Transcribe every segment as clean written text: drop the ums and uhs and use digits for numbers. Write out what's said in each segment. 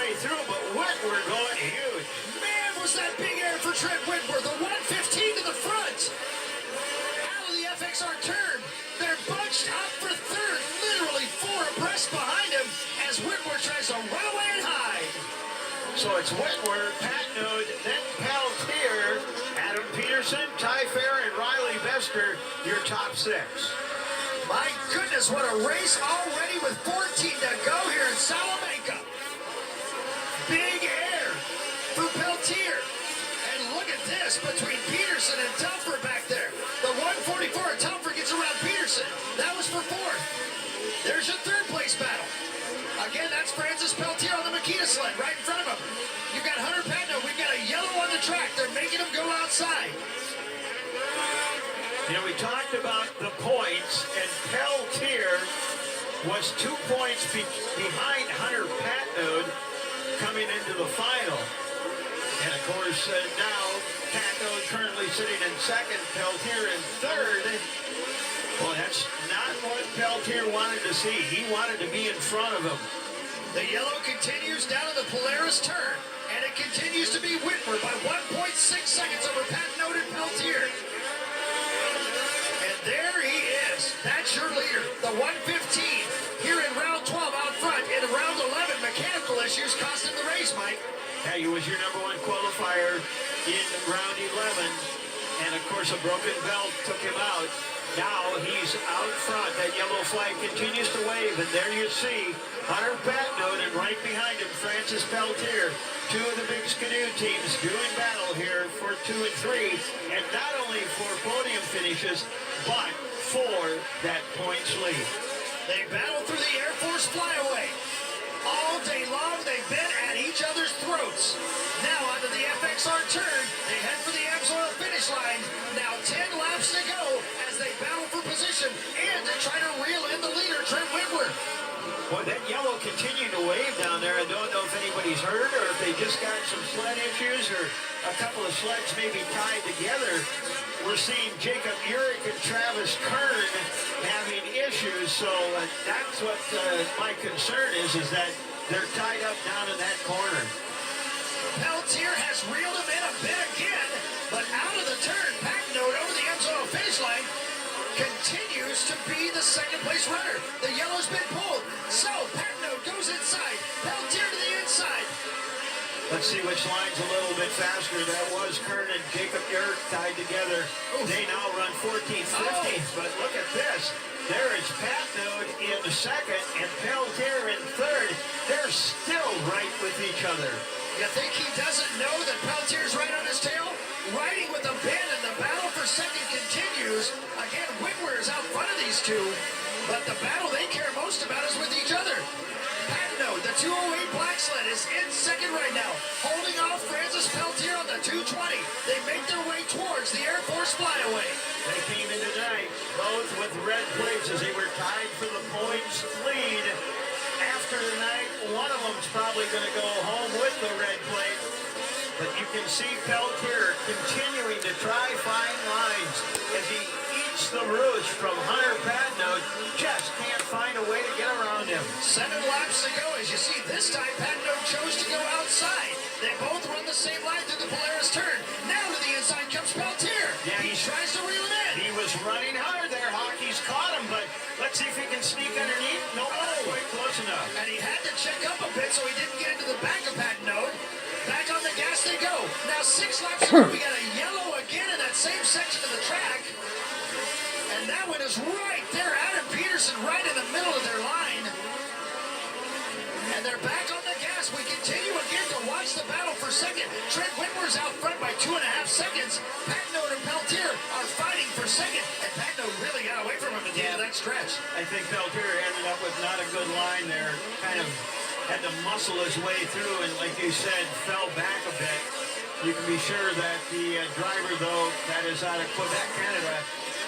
way through, but Whitworth going huge. Man, was that big air for Trent Whitworth. The 115 to the front. Out of the FXR turn. They're bunched up for third. Literally 4 abreast behind him as Whitworth tries to run away and hide. So it's Whitworth, Patnode, then Peltier, Adam Peterson, Ty Fair, and Riley Bester, your top 6. My goodness, what a race already with 14 to go here in Salamanca. Big air for Peltier. And look at this between Peterson and Telfer back there. The 144 of Telfer gets around Peterson. That was for 4th. There's your 3rd place battle. Again, that's Francis Peltier on the Makita sled right in front of him. You've got Hunter Patno. We've got a yellow on the track. They're making him go outside. You know, we talked about the points, and Peltier was 2 points behind Hunter Patnode coming into the final. And of course, now Patnode currently sitting in 2nd, Peltier in 3rd. Well, that's not what Peltier wanted to see. He wanted to be in front of him. The yellow continues down to the Polaris turn, and it continues to be Whitworth by 1.6 seconds over Patnode and Peltier. And there he is. That's your leader, the 115, here in round 12 out front. In round 11, mechanical issues cost him the race, Mike. Yeah, he was your number 1 qualifier in round 11. And of course, a broken belt took him out. Now he's out front. That yellow flag continues to wave, and there you see Hunter Patnode, and right behind him, Francis Peltier. 2 of the big Skidoo teams doing battle here for 2 and 3, and not only for podium finishes, but for that points lead. They battle through the Air Force flyaway. All day long, they've been at each other's throats. Now onto the FXR turn. They head for the Amsoil finish line. Now 10 laps to go as they battle for position and to try to reel in the leader, Trent Whitworth. Boy, that yellow continued to wave down there. I don't know if anybody's hurt or if they just got some sled issues or a couple of sleds maybe tied together. We're seeing Jacob Urich and Travis Kern having issues, so that's what my concern is that they're tied up down in that corner. Peltier has reeled him in a bit again, but out of the turn, Patnode over the Amsoil finish line continues to be the 2nd place runner. The yellow's been pulled, so Patnode goes inside, Peltier to the inside. Let's see which line's a little bit faster. That was Kern and Jacob Urich tied together. Oof. They now run 14th, 15th, but look at this. There is Patnode in 2nd and Peltier in 3rd. They're still right with each other. You think he doesn't know that Peltier's right on his tail? Riding with a bend, and the battle for 2nd continues. Again, Whitworth's out front of these 2, but the battle they care most about is with each other. Patnode, the 208 black sled, is in 2nd right now, holding off Francis Peltier on the 220. They make their way towards the Air Force flyaway. They came in tonight, both with red plates as they were tied for the points lead. After tonight, one of them's probably going to go home with the red plate. But you can see Peltier continuing to try fine lines as he eats the rouge from Hunter Patnode. Just can't find a way to get around him. 7 laps to go. As you see, this time Patnode chose to go outside. They both run the same line through the Polaris turn. Now to the inside comes Peltier. Yeah, he tries to reel it in. He was running hard there. Hockey's caught him, but let's see if he can sneak underneath. No, not quite close enough. And he had to check up a bit so he didn't get into the back of Patnode. Back on the gas they go. Now 6 laps to go. We got a yellow again in that same section of the track. And that one is right there. Adam Peterson right in the middle of their line. And they're back on the gas. We continue again to watch the battle for 2nd. Trent Whitworth's out front by 2.5 seconds. Patnode and Peltier are fighting for 2nd. And Patnode really got away from him at the end of that stretch. I think Peltier ended up with not a good line there. Kind of had to muscle his way through and, like you said, fell back a bit. You can be sure that the driver, though, that is out of Quebec, Canada,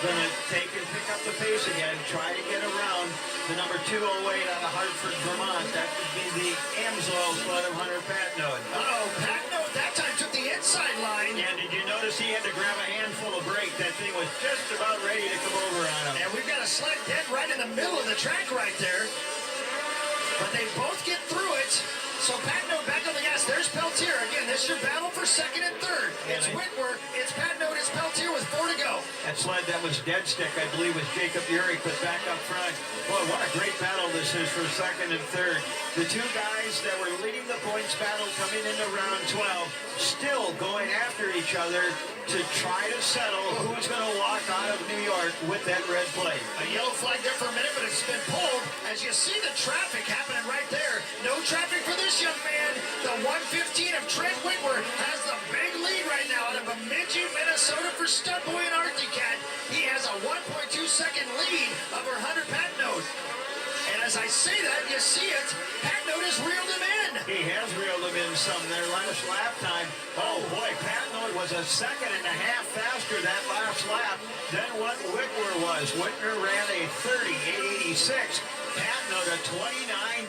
going to take and pick up the pace again, try to get around the number 208 out of Hartford, Vermont. That would be the Amsoil sled of Hunter Patnode. Patnode that time took the inside line. And did you notice he had to grab a handful of brake? That thing was just about ready to come over on him. And we've got a sled dead right in the middle of the track right there. But they both get through it. So Patnode back There's Peltier. Again, this is your battle for second and third. It's Whitwer, it's Pat Note, it's Peltier with 4 to go. That sled that was dead stick, I believe, was Jacob Urich, but back up front. Boy, what a great battle this is for second and third. The two guys that were leading the points battle coming into round 12 still going after each other to try to settle who's going to walk out of New York with that red plate. A yellow flag there for a minute, but it's been pulled. As you see the traffic happening right there. No traffic for this young man. The 115 of Trent Whitwer has the big lead right now out of Bemidji, Minnesota for Stud Boy and Arctic Cat. He has a 1.2 second lead over Hunter Patnode. And as I say that, you see it, Patnode has reeled him in. He has reeled him in some their last lap time. Oh boy, Patnode was a second and a half faster that last lap than what Whitwer was. Whitwer ran a 30.886. Patnode a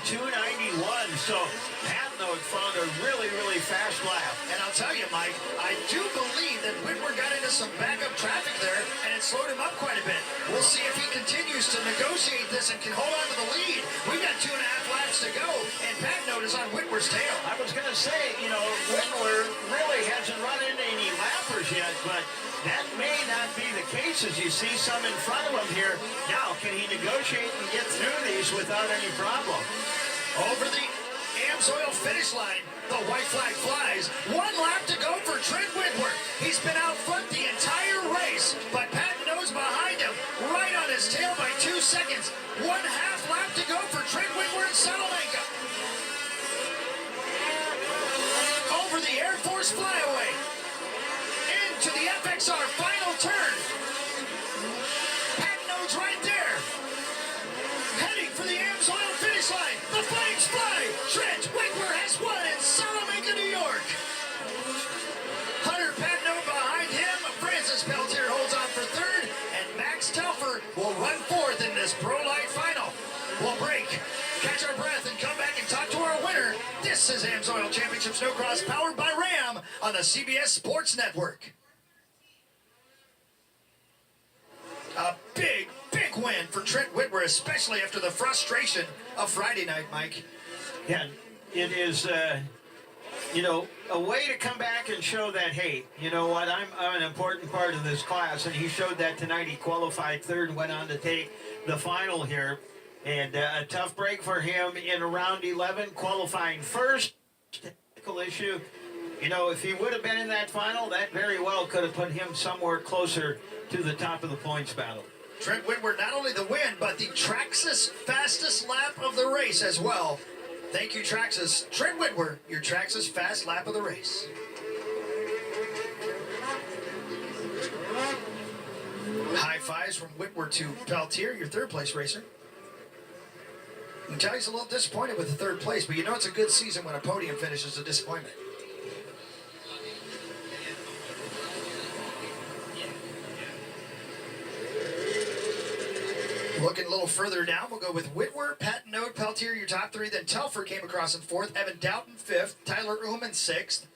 29.291. So Patnode found a really, really fast lap. And I'll tell you, Mike, I do believe that Whitwer got into some backup traffic there, and it slowed him up quite a bit. We'll see if he continues to negotiate this and can hold on to the lead. We've got 2.5 laps to go, and Patnode is on Whitwer's tail. I was going to say, Whitwer really hasn't run into any lappers yet, but that may not be the case as you see some in front of him here. Now, can he negotiate and get through these without any problem? Over the Amsoil finish line, the white flag flies. 1 lap to go for Trent Whitwer. He's been out front the entire race, but Patnode's behind him, right on his tail by 2 seconds. 1/2 lap to go for Trent Whitwer and Seneca. Over the Air Force flyaway, into the FXR final turn. Patnode's right there, heading for the Amsoil finish line. The flags fly. Trent Whitwer has won in Seneca, New York. Hunter Patnode behind him. Francis Peltier holds on for third, and Max Telfer will run fourth in this Pro-Lite final. We'll break, catch our breath, and come back and talk to our winner. This is Amsoil Championship Snocross, powered by Ram on the CBS Sports Network. A big, big win for Trent Whitwer, especially after the frustration of Friday night, Mike. Yeah, it is, a way to come back and show that, hey, you know what, I'm an important part of this class, and he showed that tonight. He qualified third and went on to take the final here, and a tough break for him in round 11, qualifying first. Technical issue. If he would have been in that final, that very well could have put him somewhere closer to the top of the points battle. Trent Whitwer, not only the win, but the Traxxas fastest lap of the race as well. Thank you, Traxxas. Trent Whitwer, your Traxxas fast lap of the race. High fives from Whitwer to Peltier, your third place racer. I can tell he's a little disappointed with the third place, but it's a good season when a podium finish is a disappointment. Looking a little further down, we'll go with Whitwer, Patnode, Peltier, your top three. Then Telfer came across in fourth, Evan Doughton fifth, Tyler Ullman sixth,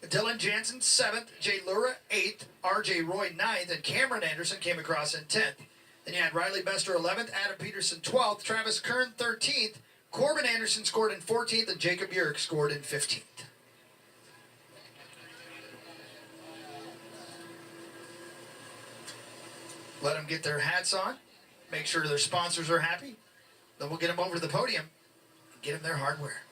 Dylan Jansen seventh, Jay Lura eighth, R.J. Roy ninth, and Cameron Anderson came across in 10th. Then you had Riley Bester 11th, Adam Peterson 12th, Travis Kern 13th, Corbin Anderson scored in 14th, and Jacob Urich scored in 15th. Let them get their hats on. Make sure their sponsors are happy. Then we'll get them over to the podium and get them their hardware.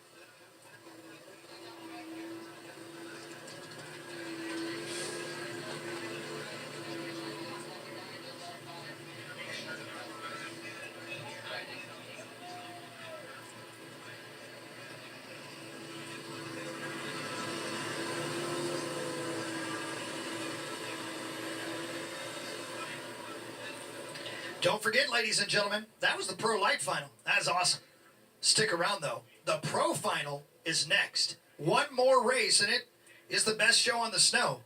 Don't forget, ladies and gentlemen, that was the Pro-Lite final. That is awesome. Stick around, though. The Pro final is next. One more race, and it is the best show on the snow.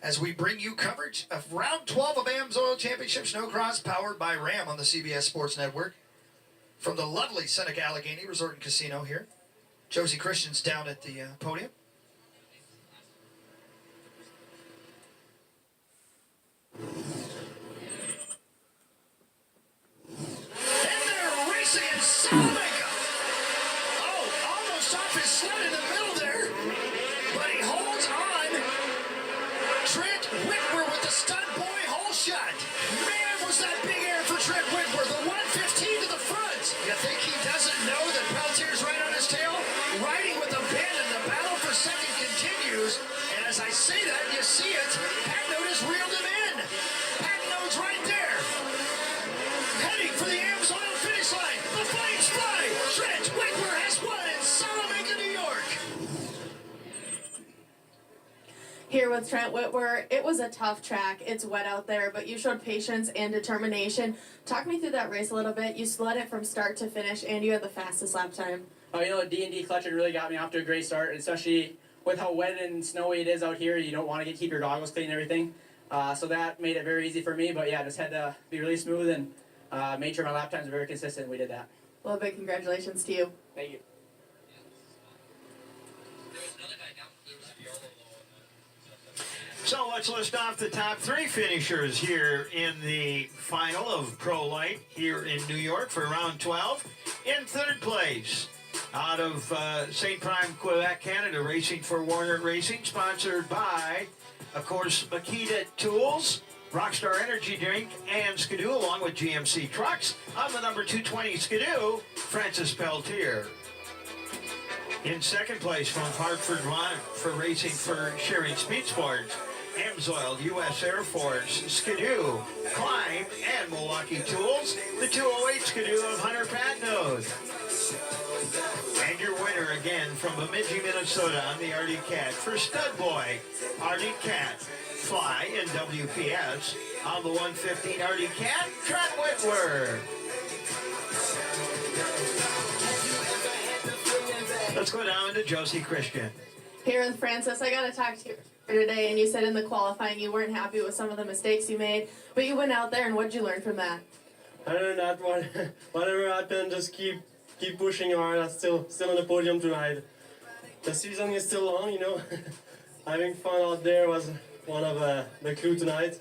As we bring you coverage of round 12 of Amsoil Championship Snocross, powered by Ram on the CBS Sports Network. From the lovely Seneca Allegany Resort and Casino here. Josie Christian's down at the podium. Seneca. Oh, almost off his sled in the middle there, but he holds on. Trent Whitworth with the stud boy hole shot. Man, was that big air for Trent Whitworth. The 115 to the front. You think he doesn't know that Peltier's right on his tail? Riding with a pin, and the battle for second continues. And as I say that, you see it. Patnode has reeled him in. Patnode's right there. Heading for the Amsoil finish line. The flames fly. Trent Whitworth has won in Seneca, New York. Here with Trent Whitworth, it was a tough track. It's wet out there, but you showed patience and determination. Talk me through that race a little bit. You sled it from start to finish, and you had the fastest lap time. Oh, you know, D&D clutch really got me off to a great start, especially with how wet and snowy it is out here. You don't want to keep your goggles clean and everything. So that made it very easy for me, but yeah, just had to be really smooth and made sure my lap times were very consistent. We did that. Well, big congratulations to you. Thank you. So let's list off the top 3 finishers here in the final of Pro-Lite here in New York for round 12. In 3rd place, out of St. Prime, Quebec, Canada, racing for Warner Racing, sponsored by, of course, Makita Tools, Rockstar Energy Drink, and Skidoo, along with GMC Trucks. On the number 220 Skidoo, Francis Peltier. In 2nd place from Hartford, Vermont, for racing for Sharing Speed Sports, Amsoil, U.S. Air Force, Skidoo, Climb, and Milwaukee Tools, the 208 Skidoo of Hunter Patnode. And your winner again from Bemidji, Minnesota on the Artie Cat for Stud Boy, Artie Cat, Fly in WPS, on the 115 Artie Cat, Trent Whitworth. Let's go down to Josie Christian. Here with Francis, I got to talk to you today, and you said in the qualifying you weren't happy with some of the mistakes you made, but you went out there, and what did you learn from that? I learned that whatever happened, just keep pushing hard. I'm still on the podium tonight. The season is still long, you know. Having fun out there was one of the clue tonight.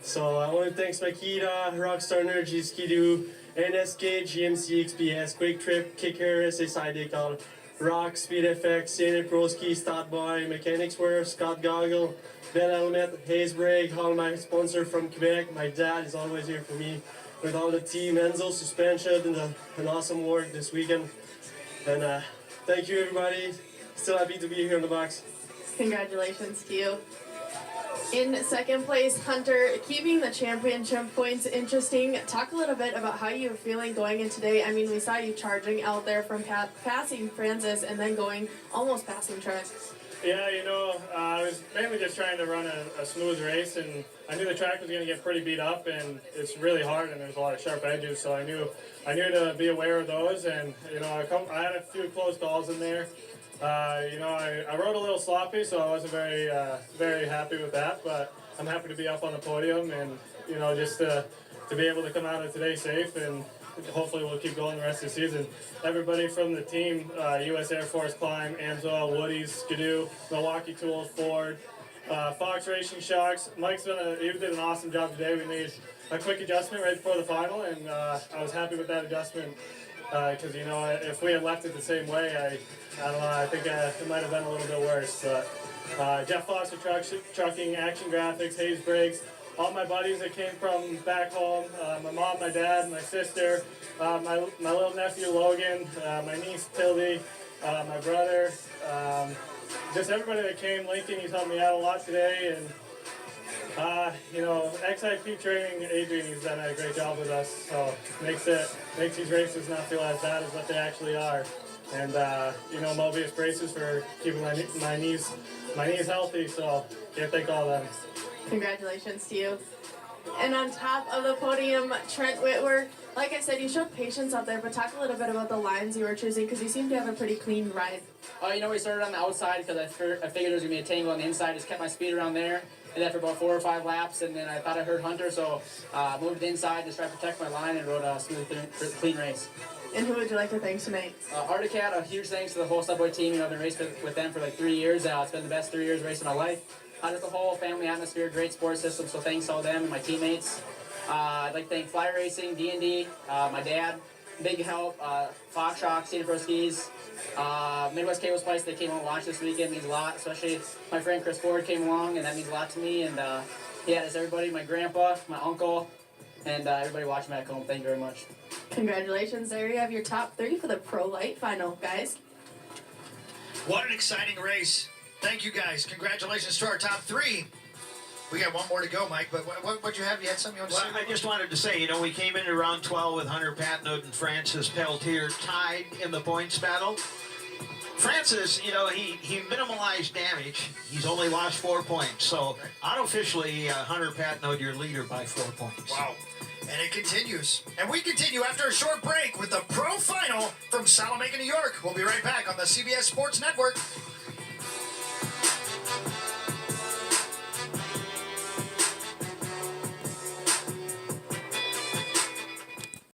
So I want to thank Makita, Rockstar Energy, Skidoo, NSK, GMC, XPS, Quick Trip, Kicker, SSI Decal, Rock, Speed FX, CNA Pro Ski, Stat Boy, Mechanics Wear, Scott Goggle, Bell Helmet, Hayes Brake, all my sponsor from Quebec. My dad is always here for me with all the team, Enzo Suspension, and an awesome work this weekend. And thank you, everybody. Still happy to be here in the box. Congratulations to you. In 2nd place, Hunter, keeping the championship points interesting. Talk a little bit about how you were feeling going in today. I mean, we saw you charging out there from passing Francis and then going almost passing Trent. Yeah, you know, I was mainly just trying to run a smooth race, and I knew the track was going to get pretty beat up, and it's really hard, and there's a lot of sharp edges, so I knew to be aware of those, and you know, I had a few close calls in there. You know, I rode a little sloppy, so I wasn't very happy with that, but I'm happy to be up on the podium, and you know, just to be able to come out of today safe, and hopefully we'll keep going the rest of the season. Everybody from the team, U.S. Air Force, Climb, Amsoil, Woody's, Skidoo, Milwaukee Tools, Ford, Fox Racing Shocks. Mike's he did an awesome job today. We made a quick adjustment right before the final, and I was happy with that adjustment because, you know, if we had left it the same way, I don't know, I think it might have been a little bit worse. But Jeff Foster Trucking, Action Graphics, Hayes Brakes, all my buddies that came from back home, my mom, my dad, my sister, my little nephew Logan, my niece Tildy, my brother, just everybody that came. Lincoln, he's helped me out a lot today, and you know, XIP Training, Adrian, he's done a great job with us, so makes these races not feel as bad as what they actually are. And you know, Mobius braces for keeping my knees healthy, so can't thank all of them. Congratulations to you. And on top of the podium, Trent Whitworth, like I said, you showed patience out there, but talk a little bit about the lines you were choosing, because you seem to have a pretty clean ride. You know, we started on the outside because I figured there was going to be a tangle on the inside, just kept my speed around there. And then for about 4 or 5 laps, and then I thought I heard Hunter, so moved to the inside, just tried to protect my line and rode a smooth, clean race. And who would you like to thank tonight? Articat, a huge thanks to the whole Subway team. You know, I've been racing with them for like 3 years. It's been the best 3 years racing of my life. Just the whole family atmosphere, great support system, so thanks to all them and my teammates. I'd like to thank Fly Racing, D&D, my dad, big help. Fox Shock, Cedar Pro Skis, Midwest Cable Splice, they came and watched this weekend, means a lot, especially my friend Chris Ford came along, and that means a lot to me. And yeah, there's everybody, my grandpa, my uncle, and everybody watching back home. Thank you very much. Congratulations, there you have your top 3 for the Pro-Lite final, guys. What an exciting race. Thank you, guys. Congratulations to our top 3. We got one more to go, Mike, but what'd you have? You had something you want to Well, say? I just wanted to say, we came into round 12 with Hunter Patnaud and Francis Peltier tied in the points battle. Francis, he minimalized damage. He's only lost 4 points. So unofficially, Hunter Patnaud, your leader by 4 points. Wow. And it continues. And we continue after a short break with the Pro Final from Salamanca, New York. We'll be right back on the CBS Sports Network.